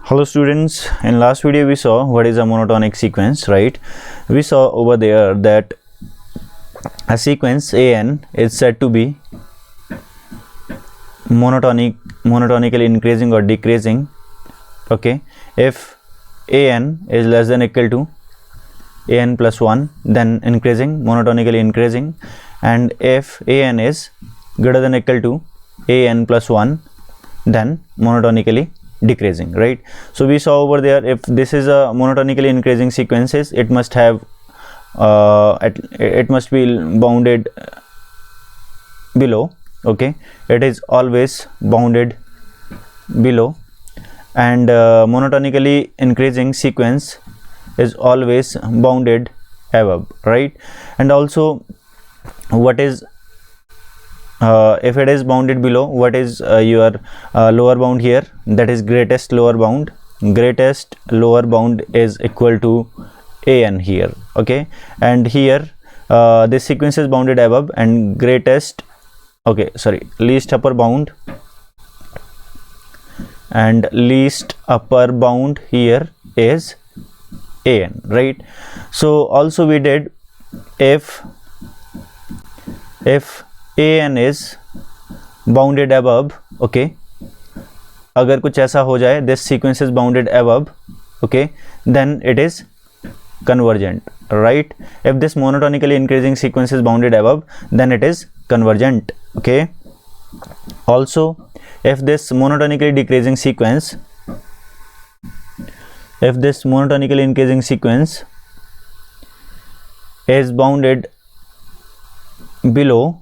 Hello students, in last video we saw what is a monotonic sequence, right? We saw over there that a sequence an is said to be monotonically increasing or decreasing, okay, if an is less than or equal to an plus 1, then monotonically increasing, and if an is greater than or equal to an plus 1, then monotonically decreasing, right? So we saw over there, if this is a monotonically increasing sequences, it must have it must be bounded below, okay, it is always bounded below, and monotonically increasing sequence is always bounded above, right? And also, what is if it is bounded below, what is your lower bound here? That is greatest lower bound. Greatest lower bound is equal to an here, okay, and here this sequence is bounded above, and least upper bound, and least upper bound here is an, right? So also we did, if an is bounded above, okay, अगर कुछ ऐसा हो जाए, this sequence is bounded above, okay, then it is convergent, right? If this monotonically increasing sequence is bounded above, then it is convergent, okay. Also, if this monotonically decreasing sequence, is bounded below,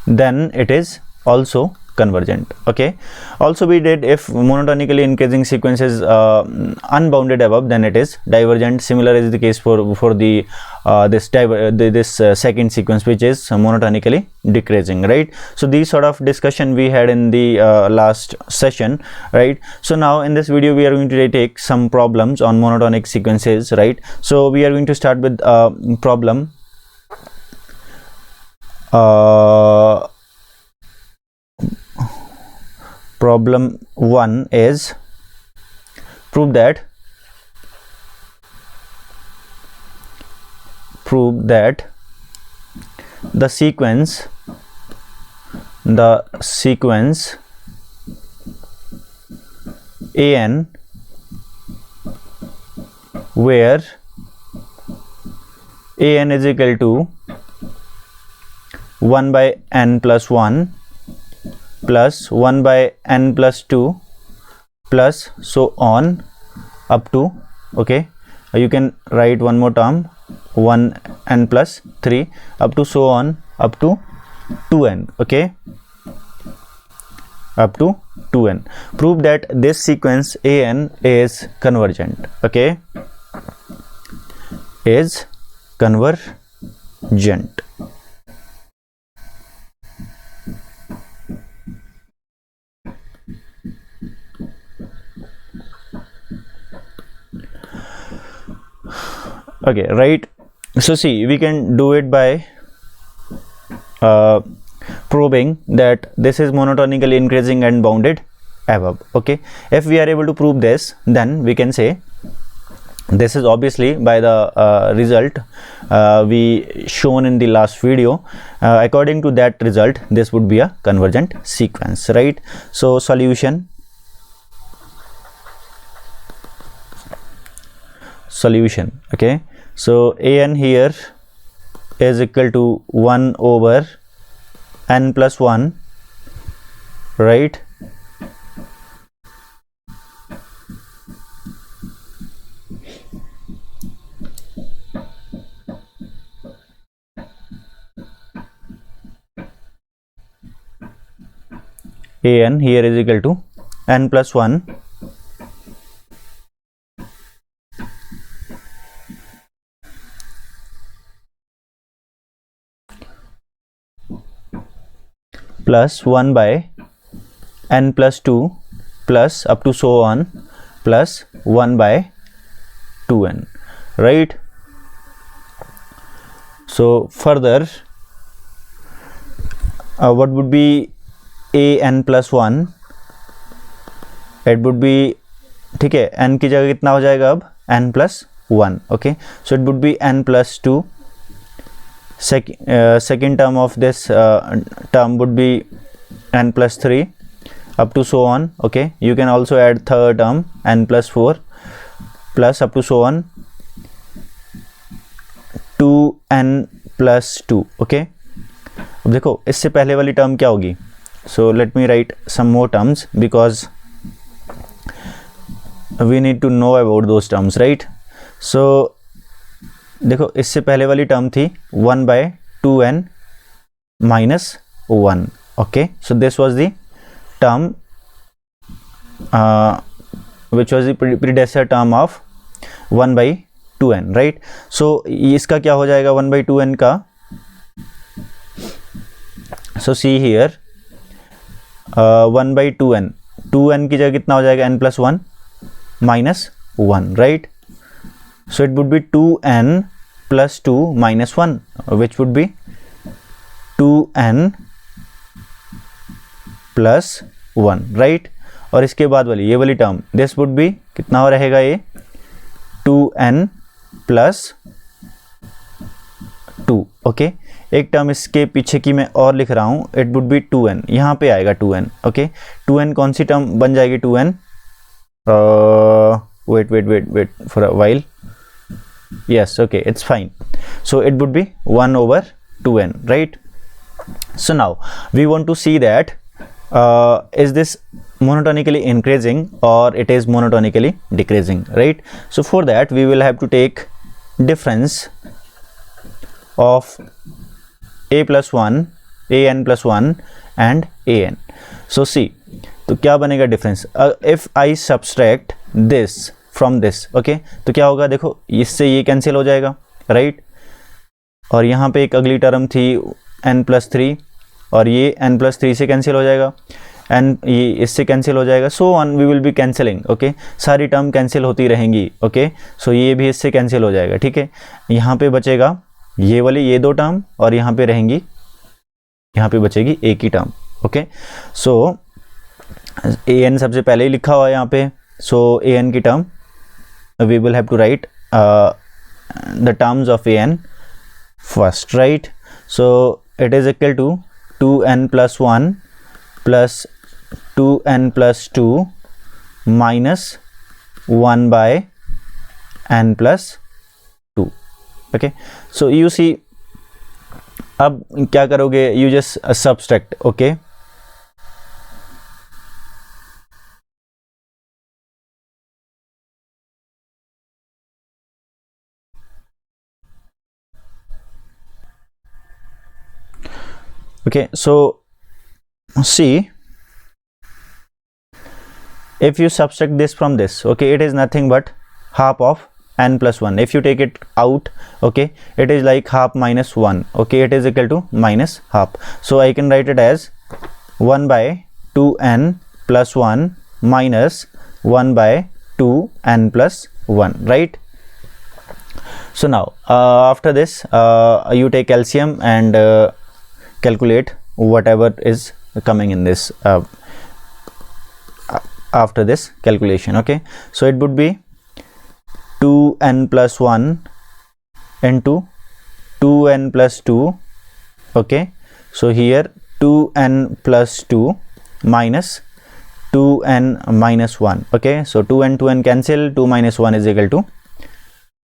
then it is also convergent, okay. Also we did, if monotonically increasing sequence is unbounded above, then it is divergent. Similar is the case for the this second sequence, which is monotonically decreasing, right? So these sort of discussion we had in the last session, right? So now in this video we are going to take some problems on monotonic sequences, right? So we are going to start with problem problem 1 is prove that the sequence an where an is equal to 1 by n plus 1 plus 1 by n plus 2 plus so on up to, okay, you can write one more term, 1 n plus 3 up to so on up to 2n, okay, up to 2n. Prove that this sequence an is convergent, okay, is convergent. Okay, right? So see, we can do it by proving that this is monotonically increasing and bounded above, okay. If we are able to prove this, then we can say this is obviously by the result we shown in the last video. According to that result, this would be a convergent sequence, right? So solution, okay. So an here is equal to 1 over n plus 1, right? An here is equal to n plus 1 plus 1 by n plus 2 plus up to so on plus 1 by 2n, right? So further, what would be a n plus 1 it would be, ठीक है, n की जगह कितना हो जाएगा अब, n plus 1, okay, so it would be n plus 2. Second term of this term would be n plus 3 up to so on, okay. You can also add third term n plus 4 plus up to so on 2n plus 2, okay. अब देखो इससे पहले वाली term क्या होगी, so let me write some more terms because we need to know about those terms, right. So देखो इससे पहले वाली टर्म थी 1/2n minus 1, okay. So this was the term which was the predecessor term of 1/2n, right. So इसका क्या हो जाएगा 1/2n का, so see here 1/2n, 2n की जगह कितना हो जाएगा, n plus 1 minus 1, right. So it would be 2n plus 2 minus 1, which would be 2n plus 1, right. और इसके बाद वाली ये वाली टर्म, this would be कितना हो रहेगा ये 2n plus 2, okay. एक टर्म इसके पीछे की मैं और लिख रहा हूँ, it would be 2n, यहाँ पे आएगा 2n, okay. 2n कौन सी टर्म बन जाएगी 2n, wait for a while, yes, okay, it's fine. So it would be 1/2n, right. So now we want to see that is this monotonically increasing or it is monotonically decreasing, right. So for that we will have to take difference of a plus 1, an plus 1 and an. So see, तो क्या बनेगा difference, if I subtract this from this, okay, तो क्या होगा, देखो इससे ये cancel हो जाएगा, राइट. और यहाँ पे एक अगली टर्म थी n प्लस 3 और ये n प्लस 3 से कैंसिल हो जाएगा, n ये इससे कैंसिल हो जाएगा, so on we will be cancelling, okay. सारी टर्म कैंसिल होती रहेंगी, ओके. सो ये भी इससे कैंसिल हो जाएगा, ठीक है. यहाँ पे बचेगा ये वाली ये दो टर्म और यहाँ पे रहेंगी, यहाँ पे बचेगी एक ही टर्म, ओके. सो an सबसे पहले ही लिखा हुआ है यहाँ पे, सो an की term we will have to write the terms of an first, right. So it is equal to 2n plus 1 plus 2n plus 2 minus 1 by n plus 2, okay. So you see, अब क्या करोगे, you just subtract, okay. Okay, so see, if you subtract this from this, okay, it is nothing but half of n plus 1. If you take it out, okay, it is like half minus 1, okay, it is equal to minus half. So I can write it as 1/2n plus 1 minus 1/2n plus 1, right. So now after this you take LCM and calculate whatever is coming in this after this calculation, okay. So it would be 2n plus 1 into 2n plus 2, okay. So here 2n plus 2 minus 2n minus 1, okay. So 2n cancel, 2 minus 1 is equal to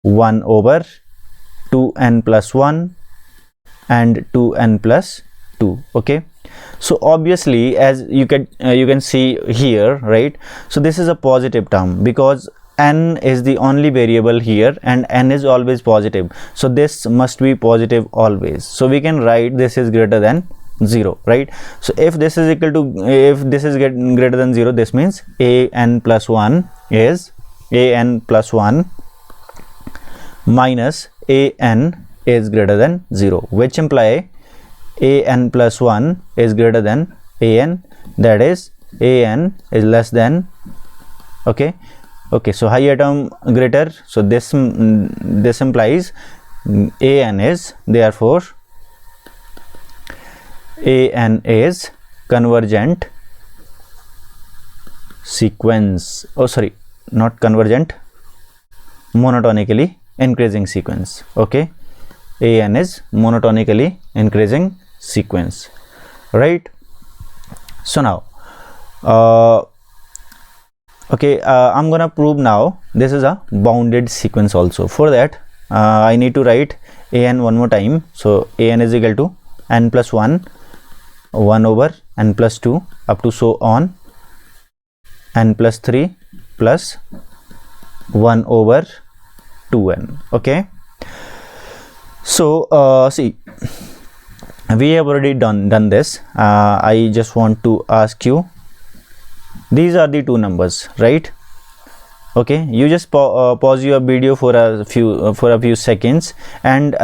1/2n plus 1 and 2n plus 2, okay. So obviously as you can see here, right, so this is a positive term because n is the only variable here and n is always positive, so this must be positive always. So we can write this is greater than 0, right. So if this is equal to, if this is greater than 0, this means an plus 1 is an plus 1 minus an is greater than 0, which imply an plus 1 is greater than an, that is an is less than, okay. So higher term greater, so this implies an is, therefore an is convergent sequence, oh sorry, not convergent, monotonically increasing sequence. Okay, an is monotonically increasing sequence, right? So now I'm gonna prove now this is a bounded sequence also. For that I need to write an one more time. So an is equal to n plus 1 over n plus 2 up to so on n plus 3 plus 1 over 2n. Okay, so see, we have already done this. I just want to ask you, these are the two numbers, right? Okay, you just pause your video for a few seconds and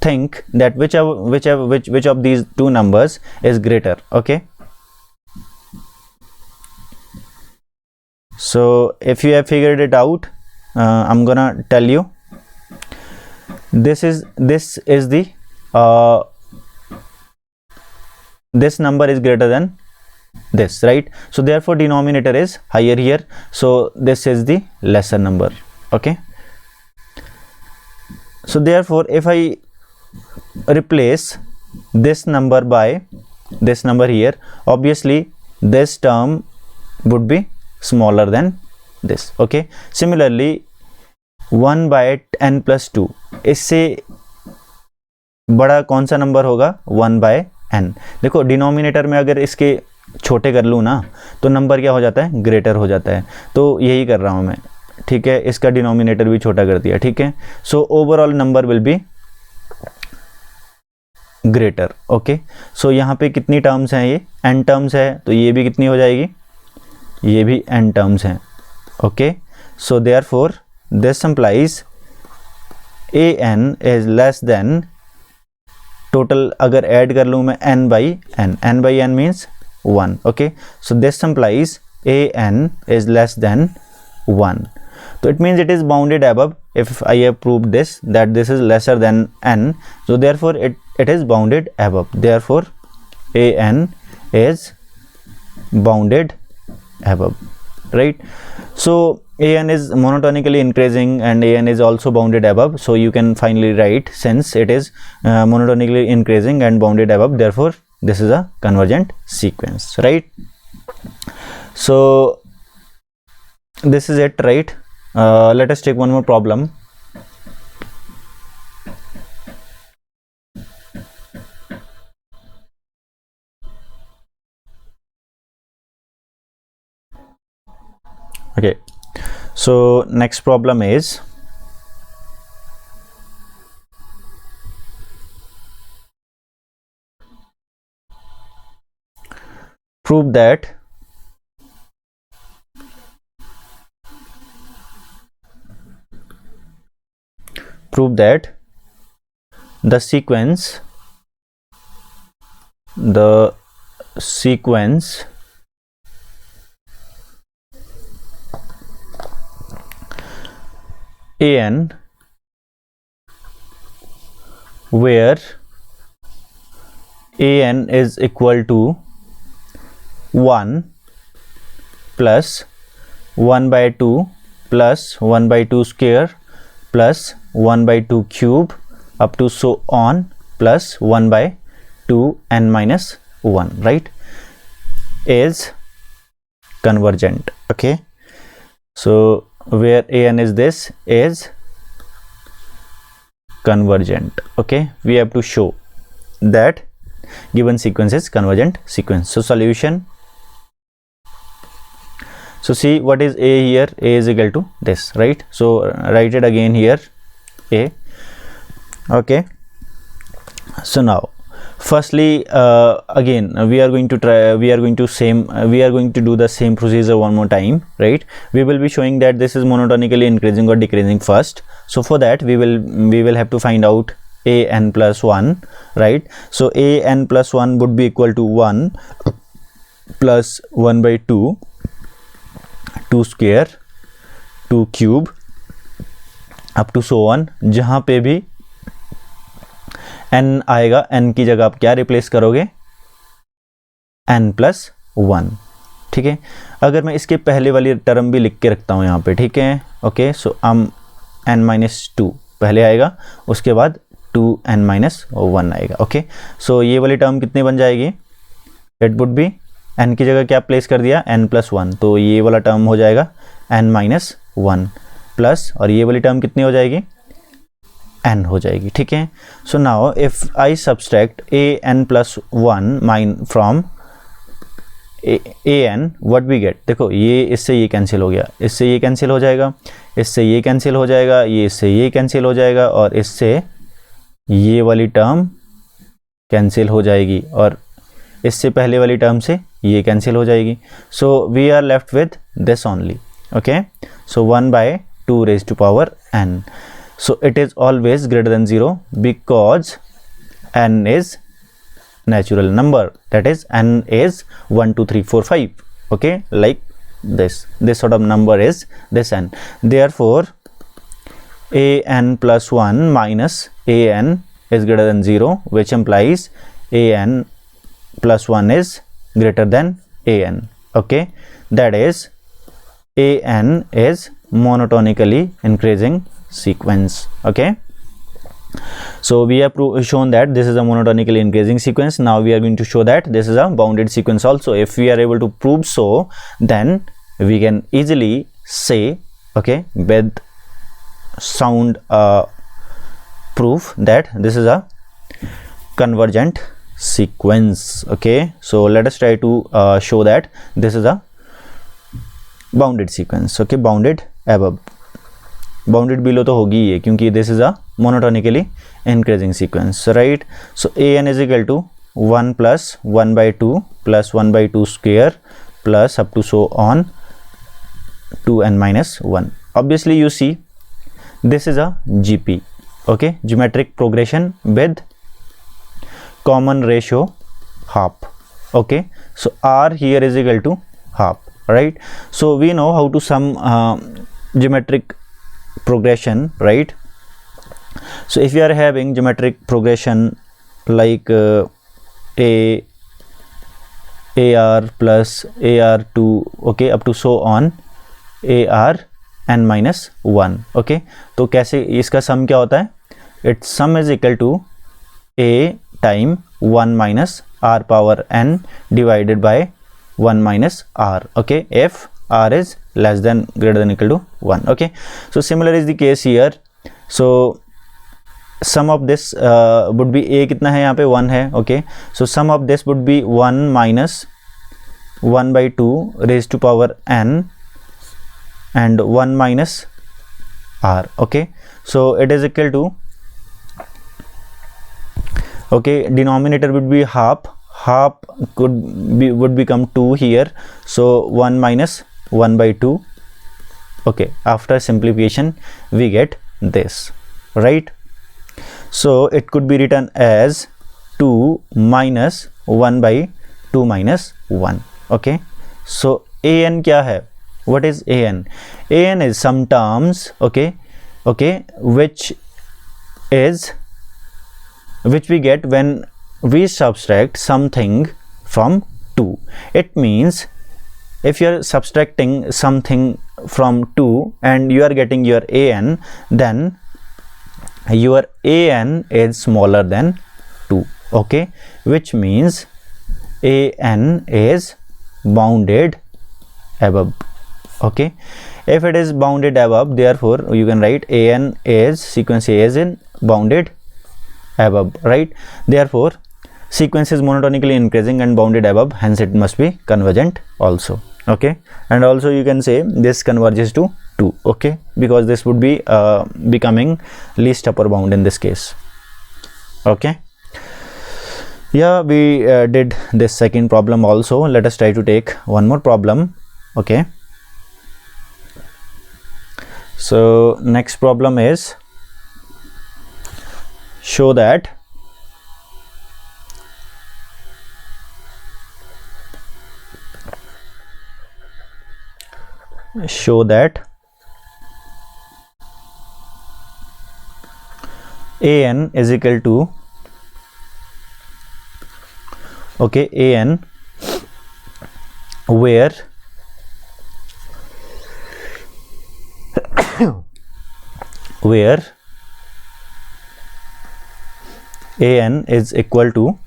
think that which of these two numbers is greater. Okay, so if you have figured it out, I'm gonna tell you, this is the this number is greater than this, right? So therefore denominator is higher here, so this is the lesser number. Okay, so therefore if I replace this number by this number here, obviously this term would be smaller than this. Okay, similarly 1 by n plus 2, इससे बड़ा कौन सा number होगा? 1 by n. देखो denominator में अगर इसके छोटे कर लूँ ना तो नंबर क्या हो जाता है? ग्रेटर हो जाता है. तो यही कर रहा हूँ मैं, ठीक है, इसका डिनोमिनेटर भी छोटा कर दिया. ठीक है, so overall number will be greater. Okay, so यहाँ पे कितनी टर्म्स हैं? ये n टर्म्स है, तो ये भी कितनी हो जाएगी? ये भी n टर्म्स हैं. Okay, so therefore this implies an is less than total. अगर ऐड कर लूँ मैं n by n means 1. okay, so this implies an is less than 1. so it means it is bounded above. if I have proved this, that this is lesser than n, so therefore it is bounded above. therefore an is bounded above, right? So an is monotonically increasing and an is also bounded above, so you can finally write, since it is monotonically increasing and bounded above, therefore this is a convergent sequence, right? So this is it, right? Let us take one more problem. Okay, so next problem is prove that the sequence an where an is equal to 1 plus 1 by 2 plus 1 by 2 square plus 1 by 2 cube up to so on plus 1 by 2 n minus 1, right, is convergent. Okay, so where an is this is convergent. Okay, we have to show that given sequence is convergent sequence. So solution, so see what is a here? A is equal to this, right? So write it again here, a. Okay, so now firstly again we are going to do the same procedure one more time, right? We will be showing that this is monotonically increasing or decreasing first. So for that we will have to find out a n plus 1, right? So a n plus 1 would be equal to 1 plus 1 by 2 square 2 cube up to so on. जहाँ पे भी n आएगा, n की जगह आप क्या replace करोगे? n plus 1. ठीक है। अगर मैं इसके पहले वाली टर्म भी लिख के रखता हूँ यहाँ पे, ठीक है, ओके, सो n-2 पहले आएगा, उसके बाद 2n-1 आएगा, ओके। सो ये वाली टर्म कितनी बन जाएगी, इट वुड बी, n की जगह क्या प्लेस कर दिया, n+1, तो ये वाला टर्म हो जाएगा n-1 प्लस, और ये वाली टर्म कितनी हो जाएगी, n हो जाएगी, ठीक है। So now if I subtract an+1 from an, what we get, देखो ये इससे ये कैंसिल हो गया, इससे ये कैंसिल हो जाएगा, इससे ये कैंसिल हो जाएगा, ये इससे ये कैंसिल हो जाएगा, और इससे ये वाली टर्म कैंसिल हो जाएगी, और इससे पहले वाली टर्म से ये कैंसिल हो जाएगी। So we are left with this only, okay. So 1/2n, so it is always greater than 0 because n is natural number, that is n is 1 2 3 4 5, okay, like this sort of number is this n. Therefore an+1 minus an is greater than 0, which implies an+1 is greater than an, okay, that is an is monotonically increasing sequence, okay. So we have shown that this is a monotonically increasing sequence. Now we are going to show that this is a bounded sequence also. If we are able to prove so, then we can easily say, okay, with sound proof that this is a convergent sequence, okay. So let us try to show that this is a bounded sequence, okay, bounded above, bounded below तो होगी ये, क्योंकि this is a monotonically increasing sequence, right. So an is equal to 1 plus 1/2 plus 1/2 square plus up to so on 2n-1. Obviously you see this is a GP, okay, geometric progression with common ratio half, okay. So r here is equal to half, right. So we know how to sum geometric progression, right. So if you are having geometric progression like ar plus ar2, okay, up to so on ar(n-1), okay. तो कैसे इसका सम क्या होता है, it's sum is equal to a time 1 minus r power n divided by 1 minus r, okay, if r is less than greater than equal to 1, okay. So similar is the case here. So sum of this would be a कितना है यहाँ पे 1 है, okay. So sum of this would be 1 minus 1/2 raised to power n and 1 minus r, okay. So it is equal to, okay, denominator would be half would become 2 here, so 1 minus 1/2, okay. After simplification we get this, right. So it could be written as 2 minus 1/2 minus 1, okay. So an क्या है, what is an? An is some terms, okay, which we get when we subtract something from 2. It means if you are subtracting something from 2 and you are getting your an, then your an is smaller than 2, okay, which means an is bounded above, okay. If it is bounded above, therefore you can write an is, sequence A is in bounded above, right. Therefore sequence is monotonically increasing and bounded above, hence it must be convergent also, okay. And also you can say this converges to 2, okay, because this would be becoming least upper bound in this case, okay. Yeah, we did this second problem also. Let us try to take one more problem, okay. So next problem is show that an is equal to, okay, an where where an is equal to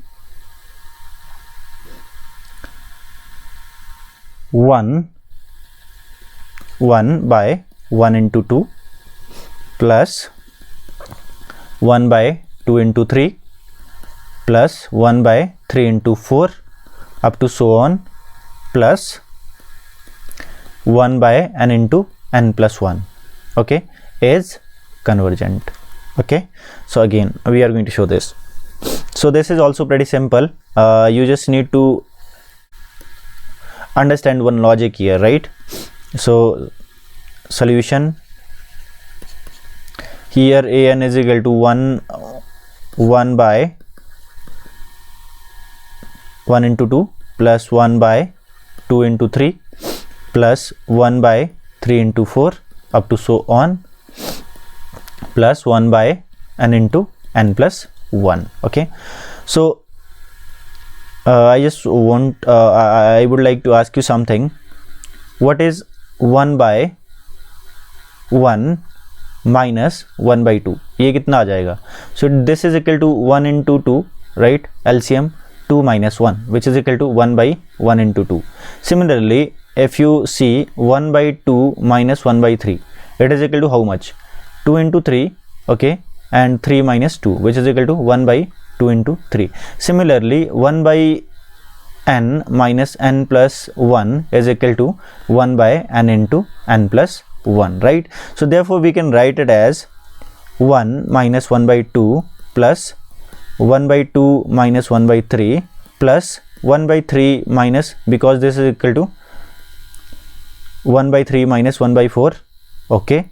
1 by 1 into 2 plus 1 by 2 into 3 plus 1 by 3 into 4 up to so on plus 1 by n into n plus 1, okay, is convergent. Okay, so again we are going to show this. So this is also pretty simple. You just need to understand one logic here, right? So solution here, an is equal to 1 by 1 into 2 plus 1 by 2 into 3 plus 1 by 3 into 4 up to so on plus 1 by n into n plus 1. Okay, so I would like to ask you something. What is 1 by 1 minus 1 by 2? ये कितना आ जाएगा? So this is equal to 1 into 2, right? LCM 2 minus 1, which is equal to 1 by 1 into 2. Similarly, if you see 1 by 2 minus 1 by 3, it is equal to how much? 2 into 3, okay, and 3 minus 2, which is equal to 1 by 2 into 3. Similarly, 1 by n minus n plus 1 is equal to 1 by n into n plus 1, right? So therefore we can write it as 1 minus 1 by 2 plus 1 by 2 minus 1 by 3 plus 1 by 3 minus, because this is equal to 1 by 3 minus 1 by 4, okay,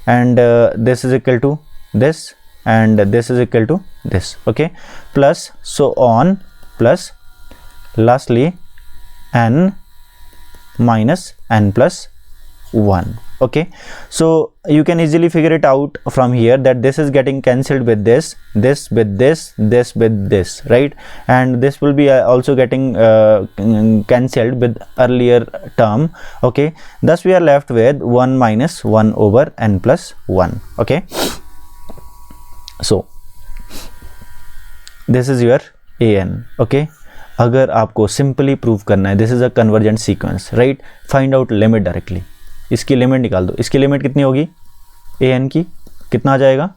and this is equal to this, and this is equal to this, okay, plus so on, plus lastly n minus n plus 1. Okay, so you can easily figure it out from here that this is getting cancelled with this, this with this, this with this, right? And this will be also getting cancelled with earlier term. Okay, thus we are left with 1 minus 1 over n plus 1. Okay, so this is your an. Okay, अगर आपको simply prove करना है, this is a convergent sequence, right, find out limit directly. इसकी limit निकाल दो. इसकी limit कितनी होगी? ए एन की कितना आ जाएगा?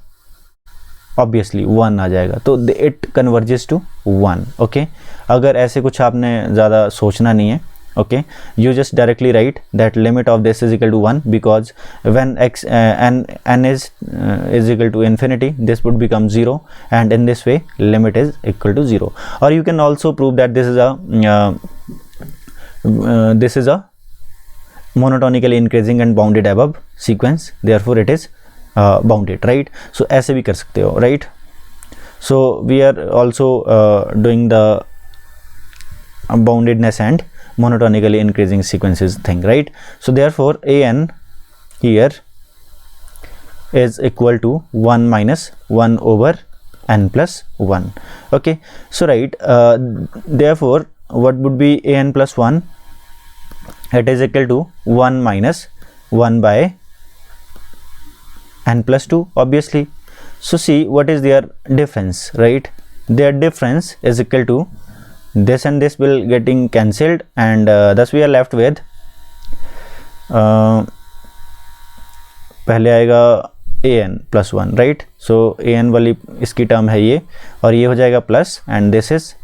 ऑब्वियसली 1 आ जाएगा. तो इट कन्वर्जेस टू 1. ओके, अगर ऐसे कुछ आपने ज़्यादा सोचना नहीं है, okay, you just directly write that limit of this is equal to 1, because when x n is equal to infinity, this would become 0, and in this way limit is equal to 0. Or you can also prove that this is a monotonically increasing and bounded above sequence, therefore it is bounded, right? So ऐसे भी कर सकते हो, right? So we are also doing the boundedness and monotonically increasing sequences thing, right? So therefore an here is equal to 1 minus 1 over n plus 1. Okay, so right, therefore what would be an plus 1? It is equal to 1 minus 1 by n plus 2, obviously. So see what is their difference, right? Their difference is equal to this, and this will getting cancelled, and thus we are left with पहले आएगा an plus 1, right? So an वाली इसकी term है ये, और ये हो जाएगा plus, and this is,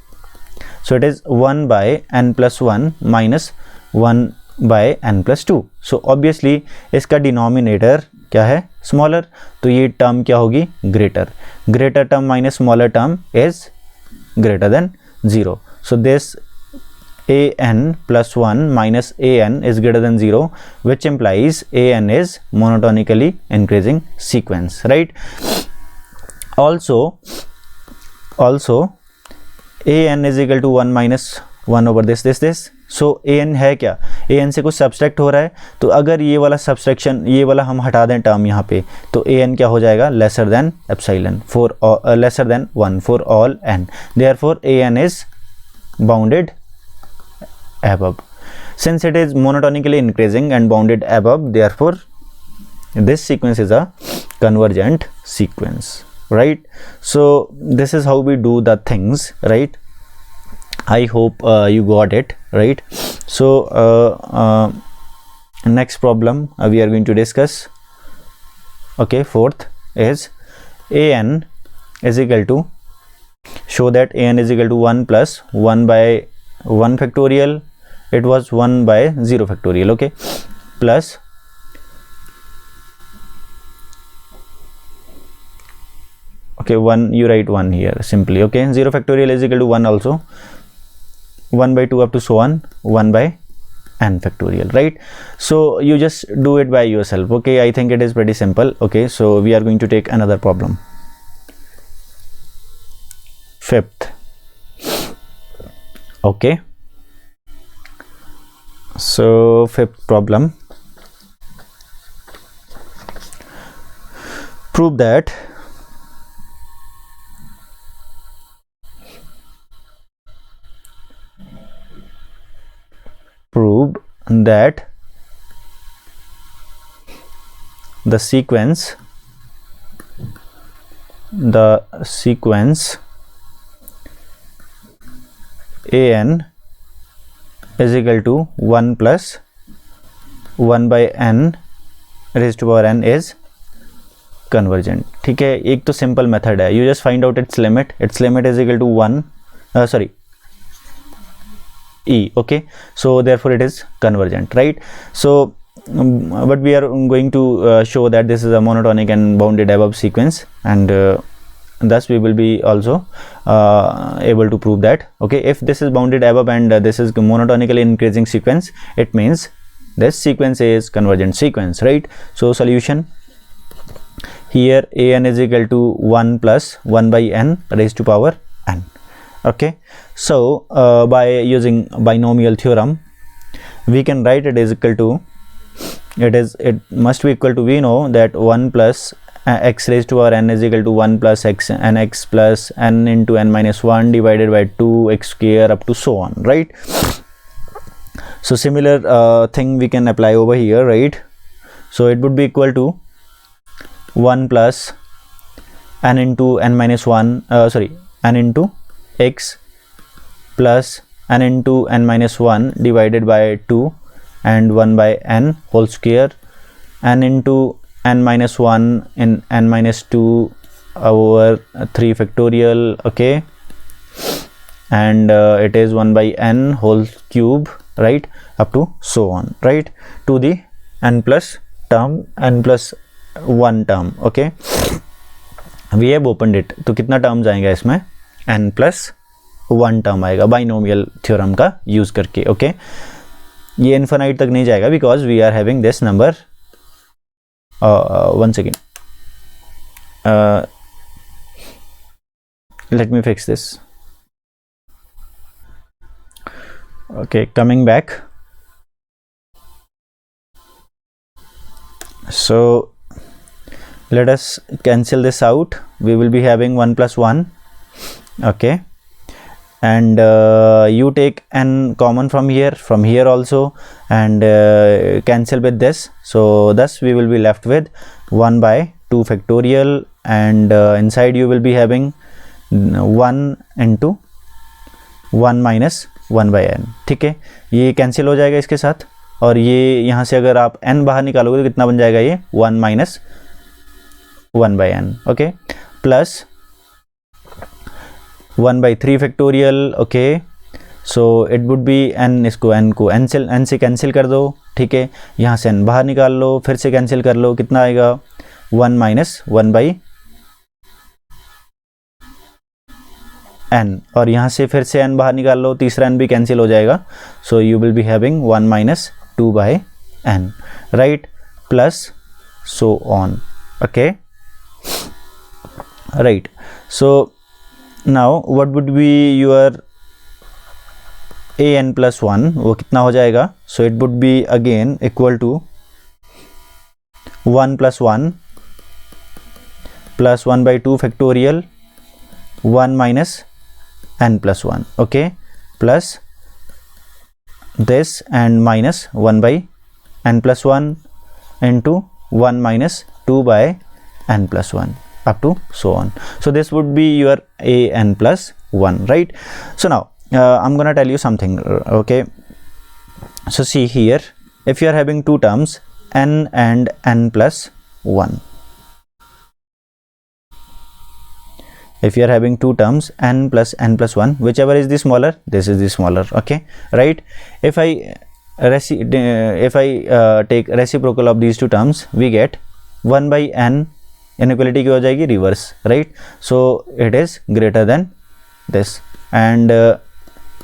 so it is 1 by n plus 1 minus 1 by n plus 2. So obviously इसका डिनोमिनेटर क्या है? स्मॉलर, तो ये टर्म क्या होगी? Greater. Greater term minus smaller term is greater than 0. So this an plus 1 minus an is greater than 0, which implies an is monotonically increasing sequence, right? Also an is equal to 1 minus 1 over this. So an है क्या? an से कुछ subtract हो रहा है, तो अगर ये वाला सब्सट्रैक्शन, ये वाला हम हटा दें टर्म यहाँ पे, तो an क्या हो जाएगा? Lesser than epsilon for lesser than 1 for all n. Therefore an is bounded above. since it is monotonically increasing and bounded above, therefore this sequence is a convergent sequence, right? So this is how we do the things, right? I hope you got it, right? So next problem we are going to discuss. Okay, fourth is an is equal to, show that an is equal to 1 plus 1 by 1 factorial, it was 1 by 0 factorial, okay, plus okay 1, you write 1 here simply, okay, 0 factorial is equal to 1 also, 1 by 2 up to so on 1 by n factorial, right? So you just do it by yourself, okay? I think it is pretty simple, okay? So we are going to take another problem. Fifth, okay, so fifth problem, prove that the sequence an is equal to 1 plus 1 by n raised to power n is convergent, ठीक है? एक तो simple method है, you just find out its limit is equal to 1 e, okay, so therefore it is convergent, right? So but we are going to show that this is a monotonic and bounded above sequence, and thus we will be also able to prove that, okay, if this is bounded above and this is monotonically increasing sequence, it means this sequence is convergent sequence, right? So solution, here an is equal to 1 plus 1 by n raised to power n, okay? So by using binomial theorem, we can write it is equal to, it must be equal to, we know that 1 plus x raised to power n is equal to 1 plus x and x plus n into n minus 1 divided by 2 x square up to so on, right? So similar thing we can apply over here, right? So it would be equal to 1 plus n into n minus 1 n into x plus n into n minus 1 divided by 2 and 1 by n whole square, n into n minus 1 in n minus 2 over 3 factorial, okay, and it is 1 by n whole cube, right, up to so on, right, to the n plus 1 term, okay? We have opened it, तो कितना term जाएगा इसमें? n plus 1 term आएगा binomial theorem का use करके, okay? ये infinite तक नहीं जाएगा because we are having this number, one second, let me fix this, okay, coming back. So let us cancel this out, we will be having 1 plus 1, okay, and you take n common from here also, and cancel with this, so thus we will be left with 1 by 2 factorial, and inside you will be having 1 into 1 minus 1 by n, ठीक है? ये cancel हो जाएगा इसके साथ, और ये यहाँ से अगर आप n बाहर निकालोगे तो कितना बन जाएगा? ये 1 minus 1 by n, okay, plus 1 by 3 factorial, okay, so it would be n, इसको n को n से कैंसिल कर दो, ठीक है? यहाँ से n बाहर निकाल लो, फिर से कैंसिल कर लो, कितना आएगा? 1 माइनस 1 by n, और यहाँ से फिर से n बाहर निकाल लो, तीसरा n भी कैंसिल हो जाएगा, so you will be having 1 minus 2 by n, right, plus so on, okay, right? So now what would be your an plus 1, वो कितना हो जाएगा? So it would be again equal to 1 plus 1 plus 1 by 2 factorial 1 minus n plus 1, okay, plus this and minus 1 by n plus 1 into 1 minus 2 by n plus 1 up to so on. So this would be your a n plus 1, right? So now I'm gonna tell you something, okay? So see here, if you are having two terms n and n plus 1, if you are having two terms n plus 1, whichever is the smaller, this is the smaller, okay, right? If I take reciprocal of these two terms, we get 1 by n, inequality क्या हो जाएगी, reverse, right? So it is greater than this and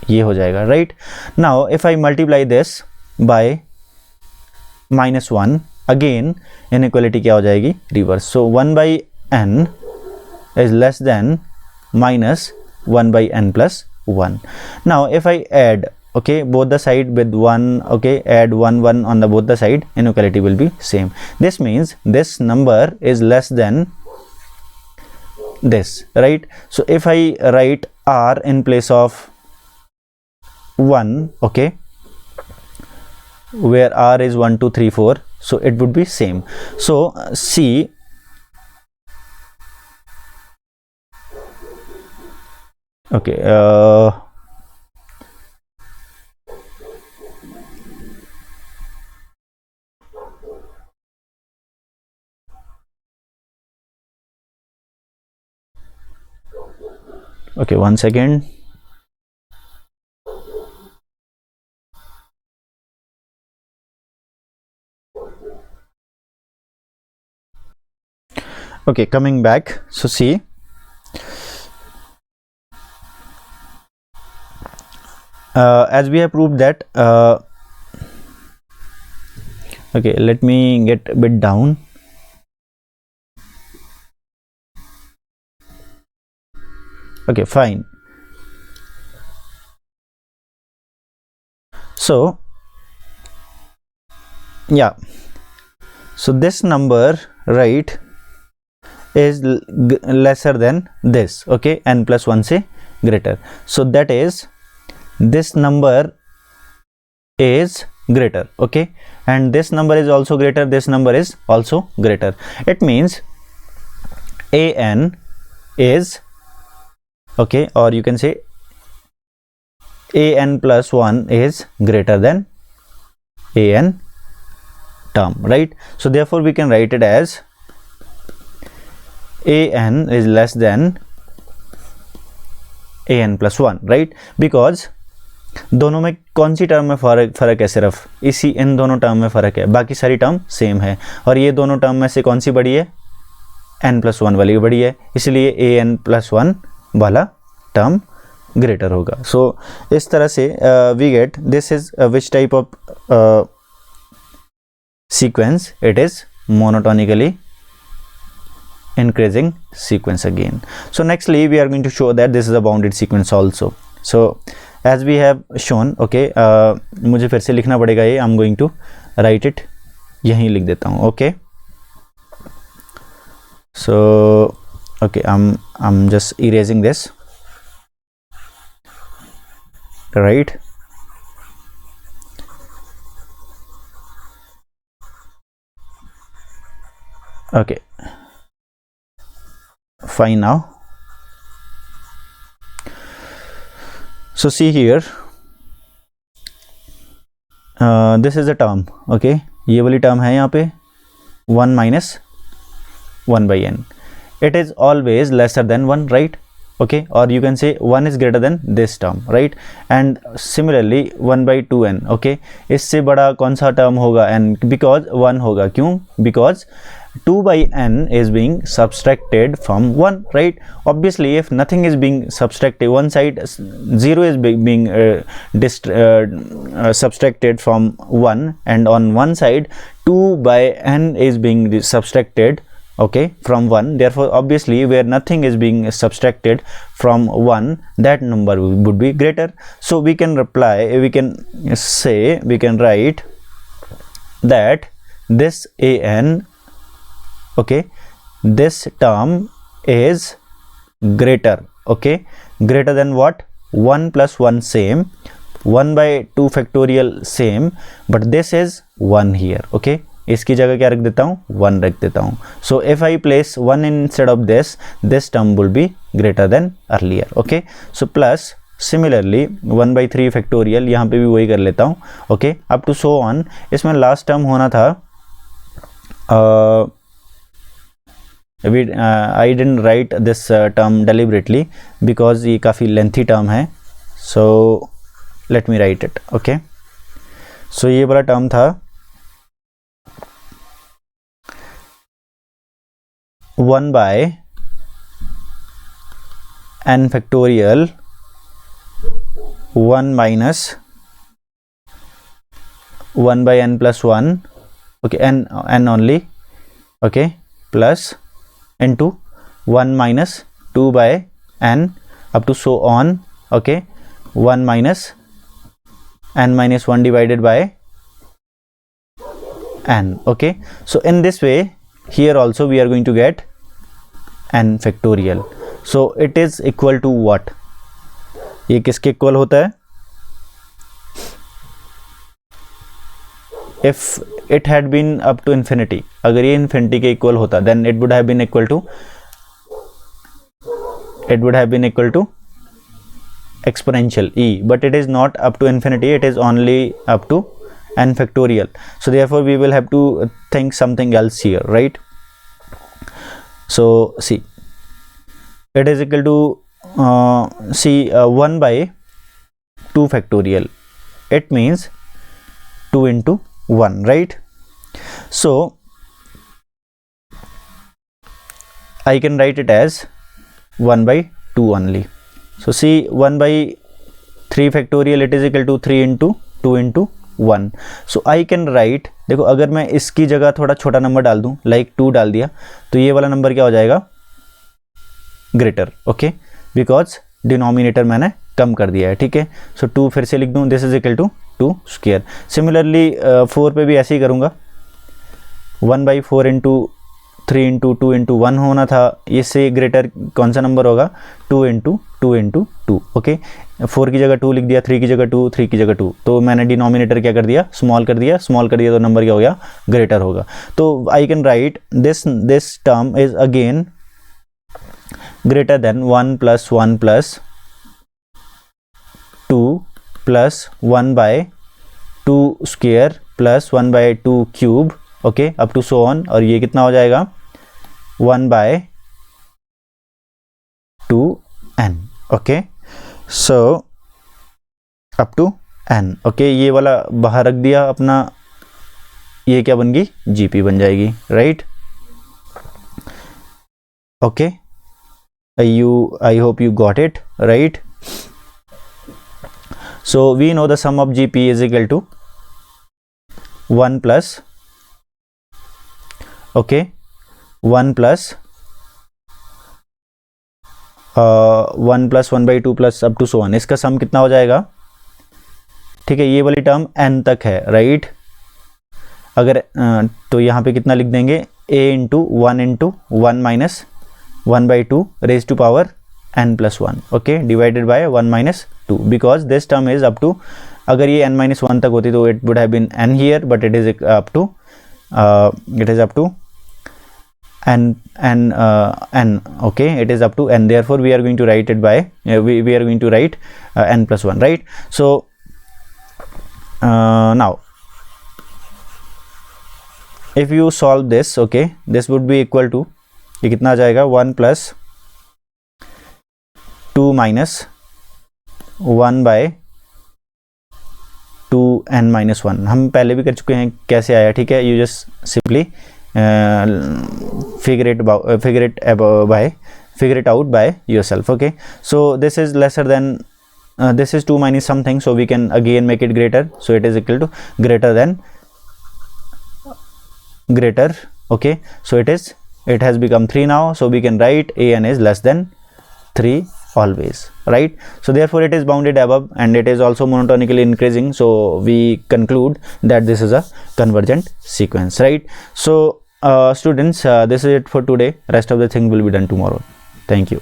ये हो जाएगा, right? Now if I multiply this by minus 1, again inequality क्या हो जाएगी, reverse. So 1 by n is less than minus 1 by n plus 1. Now if I add, okay, both the side with 1, okay, add 1 1 on the both the side, inequality will be same. This means this number is less than this, right? So if I write r in place of 1, okay, where r is 1 2 3 4, so it would be same. So see, okay, okay, 1 second. Okay, coming back. So see, as we have proved that, okay, let me get a bit down. Okay, fine. So yeah, so this number, right, is lesser than this, okay, n plus 1 से greater. So that is, this number is greater, okay, and this number is also greater, this number is also greater. It means an is, okay, or you can say an plus 1 is greater than an term, right? So therefore we can write it as an is less than an plus 1, right? Because दोनों में कौन सी term में फर्क है, सिर्फ इसी इन दोनों term में फर्क है, बाकी सारी टर्म सेम है, और ये दोनों टर्म में से कौन सी बड़ी है, n plus 1 वाली बड़ी है, इसलिए an plus 1 वाला टर्म ग्रेटर होगा. सो इस तरह से we get this is which type of sequence, it is monotonically increasing sequence again. So nextly we are going to show that this is a bounded sequence also. So as we have shown, okay, मुझे फिर से लिखना पड़ेगा ये, I'm going to write it, यहीं लिख देता हूँ, okay. So okay, I'm just erasing this, right. Okay, fine. Now so see here, this is a term, okay, ये वाली term है यहाँ पे 1 minus 1 by n. It is always lesser than 1, right? Okay, or you can say 1 is greater than this term, right? And similarly 1 by 2n, okay, इससे बड़ा कौन सा term होगा n, because 1 होगा, क्यों? Because 2 by n is being subtracted from 1, right? Obviously if nothing is being subtracted, one side 0 is being subtracted from 1, and on one side 2 by n is being subtracted, okay, from 1. Therefore obviously where nothing is being subtracted from 1, that number would be greater. So we can reply, we can say, we can write that this an, okay, this term is greater, okay, greater than what? 1 plus 1 same 1/2 factorial same, but this is 1 here. Okay, इसकी जगह क्या रख देता हूँ, 1 रख देता हूँ. So if I place 1 instead of this term will be greater than earlier. Okay, so plus similarly 1/3 factorial, यहाँ पे भी वही कर लेता हूँ. Okay, up to so on. इसमें लास्ट टर्म होना था, I didn't write this term deliberately because ये काफ़ी लेंथी टर्म है. so let me write it. okay, so ये वाला टर्म था 1/n factorial 1 minus 1/n plus 1. okay, n only. okay, plus into 1 minus 2/n up to so on. okay, 1 minus n minus 1 divided by n. okay, so in this way here also we are going to get n factorial. so it is equal to what? ये किसके equal होता है? if it had been up to infinity, अगर ये infinity के equal होता then it would have been equal to exponential e, but it is not up to infinity, it is only up to n factorial. so therefore we will have to think something else here, right? so see, it is equal to 1/2 factorial. it means 2 into 1, right? so I can write it as 1/2 only. so see, 1/3 factorial it is equal to 3 into 2 into 1. so I can write, देखो अगर मैं इसकी जगह थोड़ा छोटा number डाल दूं, like 2 डाल दिया, तो ये वाला नंबर क्या हो जाएगा, ग्रेटर. ओके, बिकॉज डिनोमिनेटर मैंने कम कर दिया है. ठीक है, सो 2 फिर से लिख दूं, this is equal to 2 square. Similarly 4 पे भी ऐसे ही करूँगा, 1/4 इंटू 3 इंटू 2 इंटू 1 होना था, इससे ग्रेटर कौन सा नंबर होगा, 2 इंटू 2 इंटू 2. ओके, 4 की जगह 2 लिख दिया, 3 की जगह 2, 3 की जगह 2, तो मैंने डिनोमिनेटर क्या कर दिया, स्मॉल कर दिया. स्मॉल कर दिया तो नंबर क्या हो गया, ग्रेटर होगा. तो I can write this term is again greater than 1 plus 1 plus 2 plus 1/2 square plus 1/2 cube. Okay, up to so on. और ये कितना हो जाएगा, 1/2n. Okay, so up to n. Okay, ये वाला बाहर रख दिया अपना, ये क्या बन गई, जीपी बन जाएगी, right? Okay, I hope you got it, right? so we know the sum of GP is equal to 1 plus 1 plus 1/2 plus up to so one. इसका सम कितना हो जाएगा, ठीक है, ये वाली टर्म n तक है, राइट? अगर तो यहाँ पे कितना लिख देंगे, a into 1 minus 1/2 raise to power n plus 1. Okay, divided by 1 minus 2, because this term is up to, अगर ये n माइनस 1 तक होती तो it would have been n here, but it is up to n. okay, it is up to n, therefore we are going to write it by we are going to write n plus 1, right? so now if you solve this, okay, this would be equal to, ये कितना आ जाएगा, 1 plus 2 minus 1/2n minus 1. हम पहले भी कर चुके हैं, कैसे आया, ठीक है, you just simply figure it out by yourself. okay, so this is lesser than this is 2 minus something, so we can again make it greater, so it is equal to greater than greater. okay, so it has become 3 now, so we can write an is less than 3 always, right? so therefore it is bounded above and it is also monotonically increasing, so we conclude that this is a convergent sequence, right? so students, this is it for today. Rest of the thing will be done tomorrow. Thank you.